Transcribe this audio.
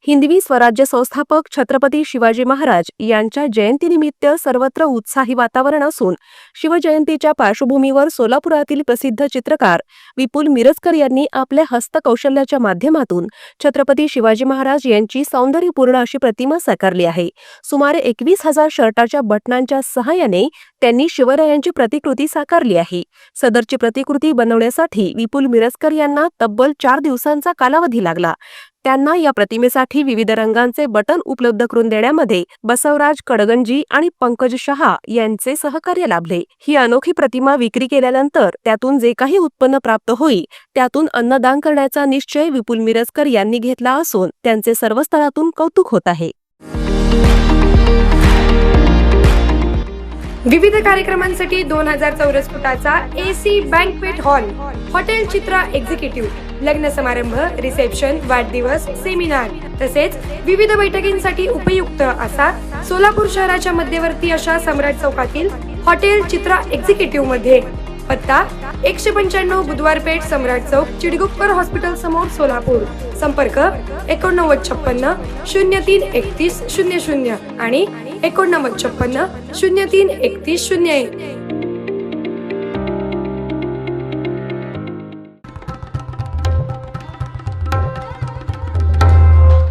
हिंदवी स्वराज्य संस्थापक छत्रपती शिवाजी महाराज यांच्या जयंतीनिमित्त सर्वत्र उत्साही वातावरण असून शिवजयंतीच्या पार्श्वभूमीवर सोलापुरातील प्रसिद्ध चित्रकार विपुल मिरजकर यांनी आपल्या हस्तकौशल्याच्या माध्यमातून छत्रपती शिवाजी महाराज यांची सौंदर्यपूर्ण अशी प्रतिमा साकारली आहे। सुमारे 21,000 शर्टाच्या बटनांच्या सहाय्याने त्यांनी शिवरायांची प्रतिकृती साकारली आहे। सदरची प्रतिकृती बनवण्यासाठी विपुल मिरजकर यांना तब्बल 4 दिवसांचा कालावधी लागला। त्यांना या प्रतिमेसाठी विविध रंगांचे बटन उपलब्ध करून देण्यामध्ये बसवराज कडगंजी आणि पंकज शहा यांचे सहकार्य लाभले। ही अनोखी प्रतिमा विक्री केल्यानंतर त्यातून जे काही उत्पन्न प्राप्त होईल त्यातून अन्नदान करण्याचा निश्चय विपुल मिरजकर यांनी घेतला असून त्यांचे सर्व स्तरातून कौतुक होत आहे। विविध कार्यक्रमांसाठी 2000 चौरस फुटाचा AC बँक्वेट हॉल, हॉटेल चित्रा एक्झिक्युटिव्ह, लग्न समारंभ, रिसेप्शन, वाढदिवस, सेमिनार तसेच विविध बैठकींसाठी उपयुक्त असा सोलापूर शहराच्या मध्यवर्ती अशा सम्राट चौकातील हॉटेल चित्रा एक्झिक्युटिव्ह मध्ये पत्ता 195 बुधवार पेठ, सम्राट चौक, चिडगुप्कर हॉस्पिटल समोर, सोलापूर। संपर्क 8956 03 31 00 आणि 8956 03 31 01।